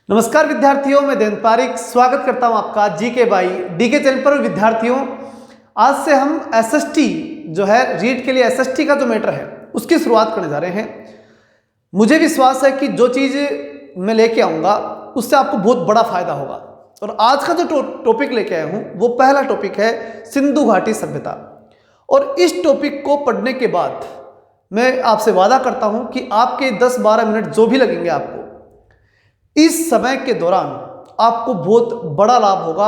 नमस्कार विद्यार्थियों, मैं देवेंद्र पारिक स्वागत करता हूं आपका जीके बाई डीके चैनल पर। विद्यार्थियों, आज से हम एसएसटी जो है रीट के लिए एसएसटी का जो मैटर है उसकी शुरुआत करने जा रहे हैं। मुझे विश्वास है कि जो चीज़ मैं लेके आऊँगा उससे आपको बहुत बड़ा फायदा होगा। और आज का जो टॉपिक लेके आया हूँ वो पहला टॉपिक है सिंधु घाटी सभ्यता। और इस टॉपिक को पढ़ने के बाद मैं आपसे वादा करता हूँ कि आपके 10-12 मिनट जो भी लगेंगे आपको, इस समय के दौरान आपको बहुत बड़ा लाभ होगा।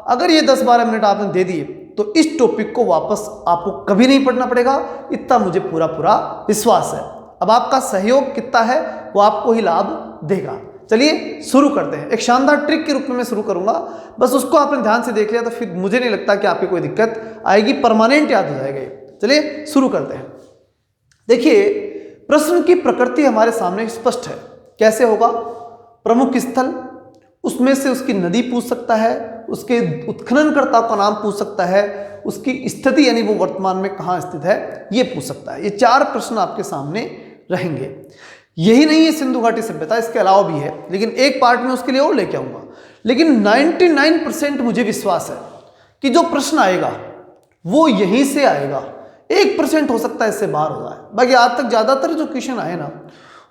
अगर ये 10-12 मिनट आपने दे दिए तो इस टॉपिक को वापस आपको कभी नहीं पढ़ना पड़ेगा, इतना मुझे पूरा विश्वास है। अब आपका सहयोग कितना है वो आपको ही लाभ देगा। चलिए शुरू करते हैं। एक शानदार ट्रिक के रूप में मैं शुरू करूंगा, बस उसको आपने ध्यान से देख लिया तो फिर मुझे नहीं लगता कि आपकी कोई दिक्कत आएगी, परमानेंट याद हो जाएगा ये। चलिए शुरू करते हैं। देखिए, प्रश्न की प्रकृति हमारे सामने स्पष्ट है। कैसे होगा? प्रमुख स्थल, उसमें से उसकी नदी पूछ सकता है, उसके उत्खननकर्ता का नाम पूछ सकता है, उसकी स्थिति यानी वो वर्तमान में कहाँ स्थित है ये पूछ सकता है। ये 4 प्रश्न आपके सामने रहेंगे। यही नहीं है सिंधु घाटी सभ्यता, इसके अलावा भी है, लेकिन एक पार्ट में उसके लिए और लेके आऊँगा। लेकिन 99% मुझे विश्वास है कि जो प्रश्न आएगा वो यहीं से आएगा। 1% हो सकता है इससे बाहर हो जाए। बाकी आज तक ज़्यादातर जो क्वेश्चन आए ना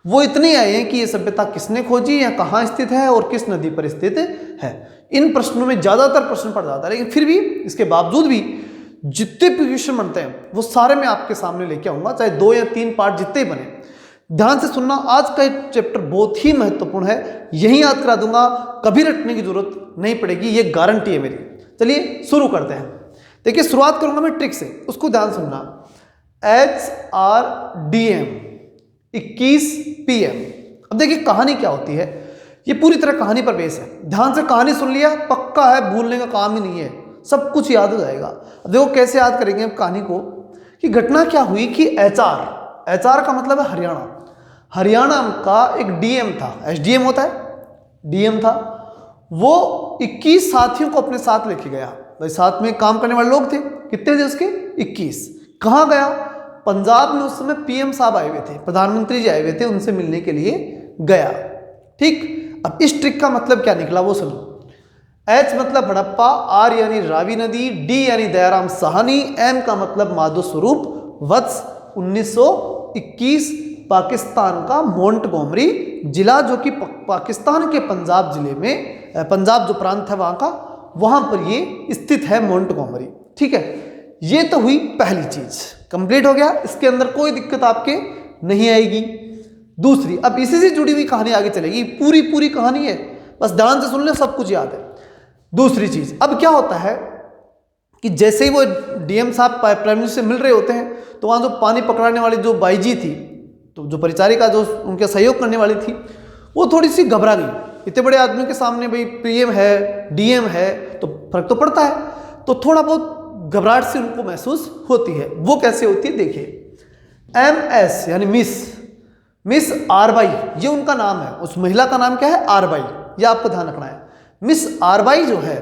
वो इतने आए हैं कि ये सभ्यता किसने खोजी या कहाँ स्थित है और किस नदी पर स्थित है। इन प्रश्नों में ज़्यादातर प्रश्न पड़ जाता है, लेकिन फिर भी इसके बावजूद भी जितने भी क्वेश्चन बनते हैं वो सारे मैं आपके सामने लेके आऊँगा, चाहे 2 या 3 पार्ट जितने बने। ध्यान से सुनना, आज का चैप्टर बहुत ही महत्वपूर्ण है, यही याद करा दूंगा, कभी रटने की जरूरत नहीं पड़ेगी, ये गारंटी है मेरी। चलिए शुरू करते हैं। देखिए, शुरुआत करूँगा मैं ट्रिक से, उसको ध्यान सुनना। HRDM 21 PM। अब देखिए कहानी क्या होती है, ये पूरी तरह कहानी पर बेस है। ध्यान से कहानी सुन लिया, पक्का है, भूलने का काम ही नहीं है, सब कुछ याद हो जाएगा। अब देखो कैसे याद करेंगे हम कहानी को, कि घटना क्या हुई कि HR का मतलब है हरियाणा का एक DM था, SDM होता है, DM था, वो 21 साथियों को अपने साथ लेके गया। भाई साथ में काम करने वाले लोग थे, कितने थे उसके? 21। कहाँ गया? पंजाब में उस समय PM साहब आए हुए थे, प्रधानमंत्री जी आए हुए थे, उनसे मिलने के लिए गया। ठीक, अब इस ट्रिक का मतलब क्या निकला वो सुनो। H मतलब हड़प्पा, R यानी रावी नदी, D यानी दयाराम साहनी, M का मतलब माधो स्वरूप वत्स 1921 पाकिस्तान का मोंटगोमरी जिला, जो कि पाकिस्तान के पंजाब जिले में, पंजाब जो प्रांत है वहाँ का, वहाँ पर ये स्थित है मोंटगोमरी। ठीक है, ये तो हुई पहली चीज, कंप्लीट हो गया, इसके अंदर कोई दिक्कत आपके नहीं आएगी। दूसरी, अब इसी से जुड़ी हुई कहानी आगे चलेगी, पूरी कहानी है, बस ध्यान से सुन ले, सब कुछ याद है। दूसरी चीज, अब क्या होता है कि जैसे ही वो DM साहब प्राइम मिनिस्टर से मिल रहे होते हैं तो वहाँ जो पानी पकड़ाने वाली जो बाई जी थी, तो जो परिचारिका जो उनके सहयोग करने वाली थी, वो थोड़ी सी घबरा गई। इतने बड़े आदमी के सामने भाई PM है, DM है, तो फर्क तो पड़ता है, तो थोड़ा बहुत घबराहट से उनको महसूस होती है। वो कैसे होती है देखिए। MS यानी मिस आरबाई, ये उनका नाम है, उस महिला का नाम क्या है? आरबाई, ये आपको ध्यान रखना है। मिस आरबाई जो है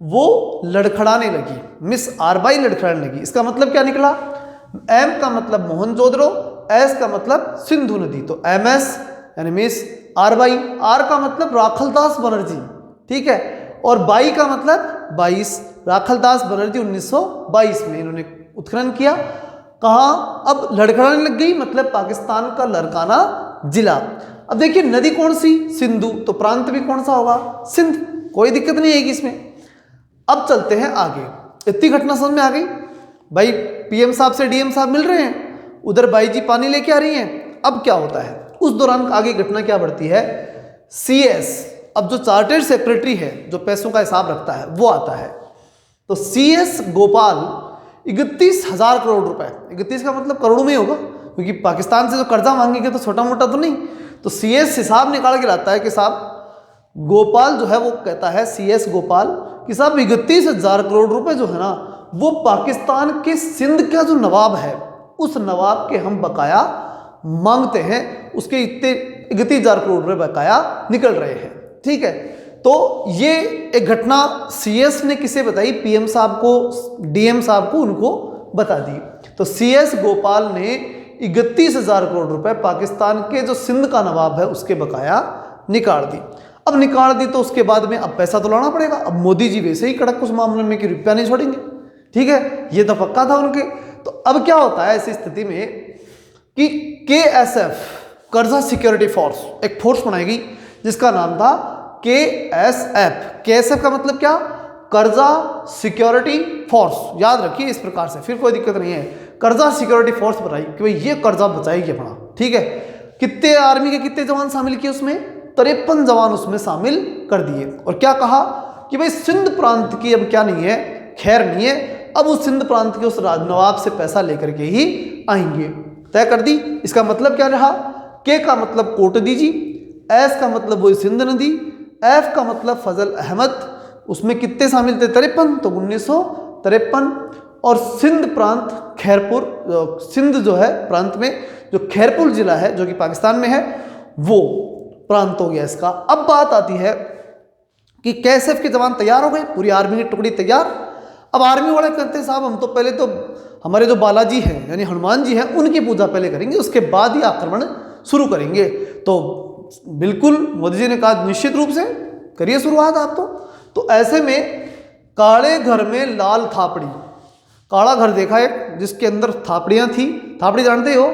वो लड़खड़ाने लगी, मिस आरबाई लड़खड़ाने लगी। इसका मतलब क्या निकला? M का मतलब मोहनजोदड़ो, S का मतलब सिंधु नदी, तो MS यानी मिस आरबाई, R का मतलब राखलदास बनर्जी, ठीक है, और बाई का मतलब 22, राखलदास बनर्जी 1922 में इन्होंने उत्खनन किया। कहाँ? अब लड़खड़ाने लग गई, मतलब पाकिस्तान का लड़काना जिला। अब देखिए नदी कौन सी? सिंधु, तो प्रांत भी कौन सा होगा? सिंध, कोई दिक्कत नहीं आएगी इसमें। अब चलते हैं आगे। इतनी घटना समझ में आ गई? भाई PM साहब से DM साहब मिल रहे हैं, उधर बाई जी पानी लेके आ रही हैं। अब क्या होता है उस दौरान? आगे घटना क्या बढ़ती है? CS, अब जो चार्टर्ड सेक्रेटरी है, जो पैसों का हिसाब रखता है, वो आता है। तो CS गोपाल 31,000 करोड़ रुपए, 31 का मतलब करोड़ों में होगा, क्योंकि पाकिस्तान से जो कर्जा मांगेंगे तो छोटा मोटा तो नहीं, तो CS हिसाब निकाल के लाता है कि साहब गोपाल जो है, वो कहता है CS गोपाल कि साहब 31,000 करोड़ रुपए जो है ना, वो पाकिस्तान के सिंध का जो नवाब है, उस नवाब के हम बकाया मांगते हैं, उसके इतने 31,000 करोड़ रुपए बकाया निकल रहे हैं। ठीक है, तो ये एक घटना CS ने किसे बताई? PM साहब को, DM साहब को, उनको बता दी। तो CS गोपाल ने 31,000 करोड़ रुपए पाकिस्तान के जो सिंध का नवाब है उसके बकाया निकाल दी। अब निकाल दी तो उसके बाद में अब पैसा तो लाना पड़ेगा। अब मोदी जी वैसे ही कड़क उस मामले में कि रुपया नहीं छोड़ेंगे, ठीक है, ये तो पक्का था उनके। तो अब क्या होता है ऐसी स्थिति में कि KSF कर्जा सिक्योरिटी फोर्स एक फोर्स बनाएगी जिसका नाम था KSF। KSF का मतलब क्या? कर्जा सिक्योरिटी फोर्स। याद रखिए इस प्रकार से, फिर कोई दिक्कत नहीं है। कर्जा सिक्योरिटी फोर्स बनाई कि भाई ये कर्जा बचाएगी अपना, ठीक है। कितने आर्मी के कितने जवान शामिल किए उसमें? 53 जवान उसमें शामिल कर दिए। और क्या कहा कि भाई सिंध प्रांत की अब क्या नहीं है, खैर नहीं है, अब उस सिंध प्रांत के उस नवाब से पैसा लेकर के ही आएंगे। तय कर दी। इसका मतलब क्या रहा? के का मतलब कोट दीजी, एस का मतलब वही सिंध नदी, एफ का मतलब फजल अहमद। उसमें कितने शामिल थे? 53, तो 1953। और सिंध प्रांत खैरपुर, सिंध जो है प्रांत में जो खैरपुर जिला है जो कि पाकिस्तान में है, वो प्रांत हो गया इसका। अब बात आती है कि KSF के जवान तैयार हो गए, पूरी आर्मी की टुकड़ी तैयार। अब आर्मी वाले कहते हैं साहब हम तो पहले तो हमारे जो बालाजी हैं यानी हनुमान जी हैं उनकी पूजा पहले करेंगे, उसके बाद ही आक्रमण शुरू करेंगे। तो बिल्कुल मोदी जी ने कहा निश्चित रूप से करिए शुरुआत आप तो ऐसे में काले घर में लाल थापड़ी, काला घर देखा है जिसके अंदर थापड़ियाँ थी। थापड़ी जानते हो,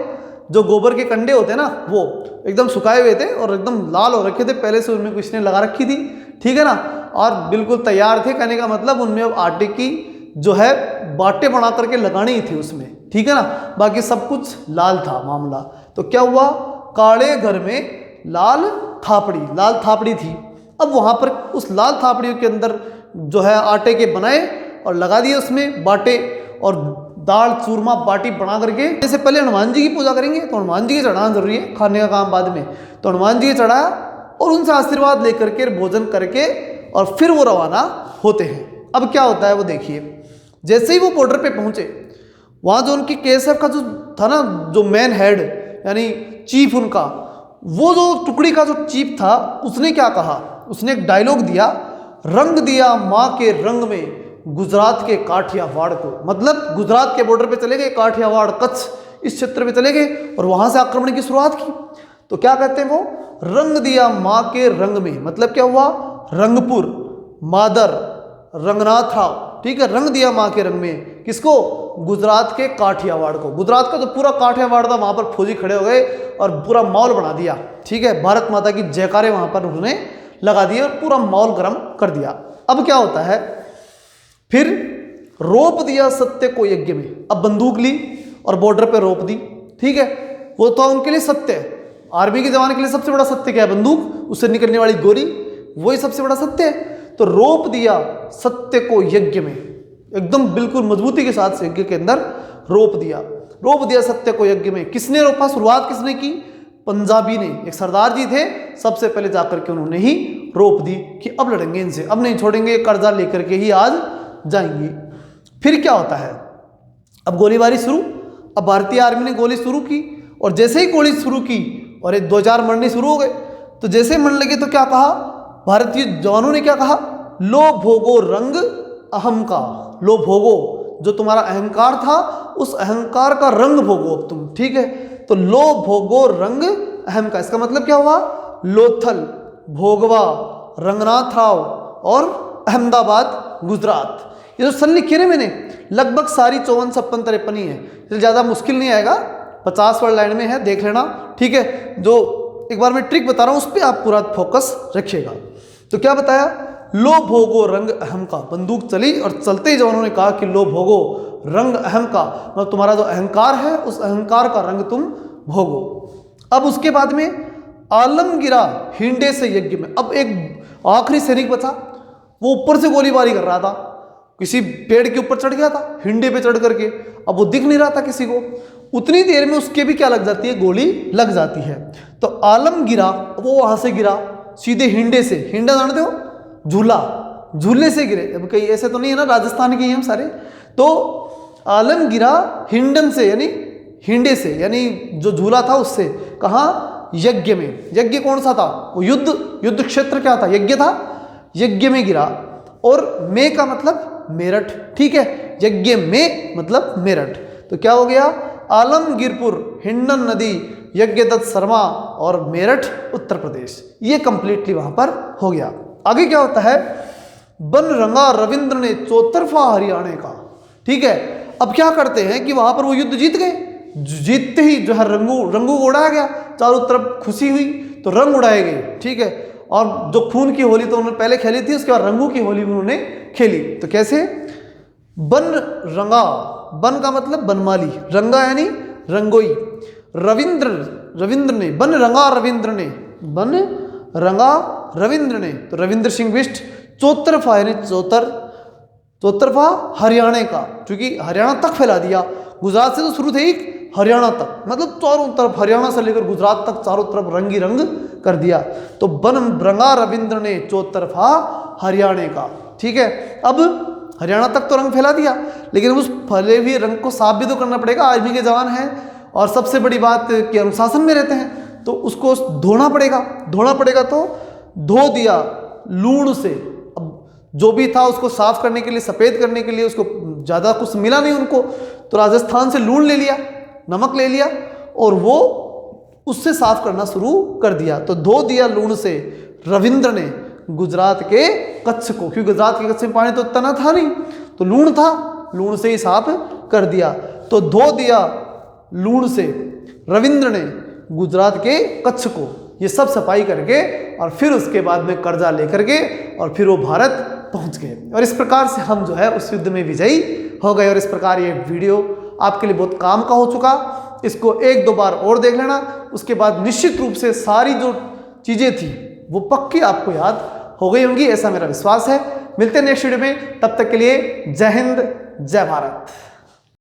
जो गोबर के कंडे होते हैं ना, वो एकदम सुखाए हुए थे और एकदम लाल हो रखे थे, पहले से उनमें किसने लगा रखी थी, ठीक है ना, और बिल्कुल तैयार थे। कहने का मतलब उनमें अब आटे की जो है बाटे बना करके लगानी ही थी उसमें, ठीक है ना, बाकी सब कुछ लाल था मामला। तो क्या हुआ? काले घर में लाल थापड़ी थी। अब वहाँ पर उस लाल थापड़ियों के अंदर जो है आटे के बनाए और लगा दिए उसमें बाटे, और दाल चूरमा बाटी बना करके जैसे पहले हनुमान जी की पूजा करेंगे तो हनुमान जी के चढ़ाना जरूरी है, खाने का काम बाद में। तो हनुमान जी के चढ़ाया और उनसे आशीर्वाद लेकर के भोजन करके और फिर वो रवाना होते हैं। अब क्या होता है वो देखिए। जैसे ही वो बॉर्डर पे पहुंचे, वहाँ जो उनकी KSF का जो था ना, जो मेन हेड यानी चीफ उनका, वो जो टुकड़ी का जो चीफ था, उसने क्या कहा? उसने एक डायलॉग दिया, रंग दिया माँ के रंग में गुजरात के काठियावाड़ को। मतलब गुजरात के बॉर्डर पे चले गए, काठियावाड़ कच्छ इस क्षेत्र पे चले गए और वहां से आक्रमण की शुरुआत की। तो क्या कहते हैं वो? रंग दिया माँ के रंग में, मतलब क्या हुआ? रंगपुर, मादर, रंगनाथ राव, ठीक है, रंग दिया माँ के रंग में। किसको? गुजरात के काठियावाड़ को। गुजरात का जो पूरा काठियावाड़ था वहां पर फौजी खड़े हो गए और पूरा माहौल बना दिया, ठीक है, भारत माता की जयकारे वहां पर उन्होंने लगा दिए और पूरा माहौल गर्म कर दिया। अब क्या होता है? फिर रोप दिया सत्य को यज्ञ में। अब बंदूक ली और बॉर्डर पे रोप दी, ठीक है, वो तो उनके लिए सत्य है। आर्मी के जवान के लिए सबसे बड़ा सत्य क्या है? बंदूक, उससे निकलने वाली गोली, वही सबसे बड़ा सत्य है। तो रोप दिया सत्य को यज्ञ में, एकदम बिल्कुल मजबूती के साथ यज्ञ के अंदर रोप दिया सत्य को यज्ञ में। किसने रोपा? शुरुआत किसने की? पंजाबी ने, एक सरदार जी थे, सबसे पहले जाकर के उन्होंने ही रोप दी कि अब लड़ेंगे इनसे, अब नहीं छोड़ेंगे, कर्जा लेकर के ही आज जाएंगे। फिर क्या होता है? अब गोलीबारी शुरू। अब भारतीय आर्मी ने गोली शुरू की और जैसे ही गोली शुरू की और एक 2-4 मरने शुरू हो गए, तो जैसे मरने लगे तो क्या कहा भारतीय जवानों ने? क्या कहा? लो भोगो रंग अहम का। लो भोगो, जो तुम्हारा अहंकार था उस अहंकार का रंग भोगो अब तुम, ठीक है। तो लो भोगो रंग अहम का, इसका मतलब क्या हुआ? लोथल, भोगवा, रंगनाथ राव और अहमदाबाद, गुजरात। ये जो सन लिखी है मैंने, लगभग सारी 54, 56, 53 ही है, इसलिए ज़्यादा मुश्किल नहीं आएगा। 50 वर्ड लाइन में है, देख लेना, ठीक है। जो एक बार मैं ट्रिक बता रहा हूँ उस पर आप पूरा फोकस रखिएगा। तो क्या बताया? लो भोगो रंग अहम का। बंदूक चली और चलते ही जवानों ने कहा कि लो भोगो रंग अहम का, मतलब तुम्हारा जो अहंकार है उस अहंकार का रंग तुम भोगो। अब उसके बाद में आलमगिरा हिंडे से यज्ञ में। अब एक आखिरी सैनिक बचा, वो ऊपर से गोलीबारी कर रहा था, किसी पेड़ के ऊपर चढ़ गया था, हिंडे पे चढ़ करके, अब वो दिख नहीं रहा था किसी को। उतनी देर में उसके भी क्या लग जाती है? गोली लग जाती है। तो आलम गिरा, वो वहां से गिरा सीधे हिंडे से। हिंडा जानते हो? झूला, झूले से गिरे। अब कहीं ऐसे तो नहीं है ना, राजस्थान के ही हम सारे। तो आलम गिरा हिंडन से, यानी हिंडे से, यानी जो झूला था उससे। कहाँ? यज्ञ में। यज्ञ कौन सा था? वो युद्ध क्षेत्र क्या था? यज्ञ था, यज्ञ में गिरा। और में का मतलब मेरठ, ठीक है, यज्ञ में मतलब मेरठ। तो क्या हो गया? आलमगीरपुर, हिंडन नदी, यज्ञदत्त शर्मा और मेरठ उत्तर प्रदेश। ये कंप्लीटली वहां पर हो गया। आगे क्या होता है, बन रंगा रविंद्र ने चौतरफा हरियाणा का। ठीक है, अब क्या करते हैं कि वहां पर वो युद्ध जीत गए, जीतते ही जो है रंगू को उड़ाया गया, चारों तरफ खुशी हुई तो रंग उड़ाए गए। ठीक है, और जो खून की होली तो उन्होंने पहले खेली थी, उसके बाद रंगों की होली भी उन्होंने खेली। तो कैसे, बन रंगा, बन का मतलब बनमाली, रंगा यानी रंगोई, रविंद्र ने, बन रंगा रविंद्र ने, बन रंगा रविंद्र ने, तो रविंद्र सिंह बिष्ट, चौतरफा यानी चौतरफा हरियाणा का, क्योंकि हरियाणा तक फैला दिया, गुजरात से तो शुरू थे ही हरियाणा तक, मतलब चारों तरफ हरियाणा से लेकर गुजरात तक चारों तरफ रंगी रंग कर दिया। तो बन रंगा रविंद्र ने चौतरफा हरियाणा का। ठीक है, अब हरियाणा तक तो रंग फैला दिया, लेकिन उस फैले हुए रंग को साफ भी तो करना पड़ेगा। आर्मी के जवान हैं और सबसे बड़ी बात कि अनुशासन में रहते हैं, तो उसको धोना पड़ेगा। तो धो दिया लूण से। अब जो भी था उसको साफ करने के लिए, सफ़ेद करने के लिए, उसको ज़्यादा कुछ मिला नहीं उनको, तो राजस्थान से लूण ले लिया, नमक ले लिया और वो उससे साफ करना शुरू कर दिया। तो धो दिया लूण से रविंद्र ने गुजरात के कच्छ को, क्योंकि गुजरात के कच्छ में पानी तो इतना था नहीं, तो लूण था, लूण से ही साफ कर दिया। तो धो दिया लूण से रविंद्र ने गुजरात के कच्छ को, ये सब सफाई करके और फिर उसके बाद में कर्जा लेकर के और फिर वो भारत पहुंच गए। और इस प्रकार से हम जो है उस युद्ध में विजयी हो गए। और इस प्रकार ये वीडियो आपके लिए बहुत काम का हो चुका। इसको 1-2 बार और देख लेना, उसके बाद निश्चित रूप से सारी जो चीज़ें थी वो पक्की आपको याद हो गई होंगी, ऐसा मेरा विश्वास है। मिलते हैं नेक्स्ट वीडियो में, तब तक के लिए जय हिंद, जय भारत।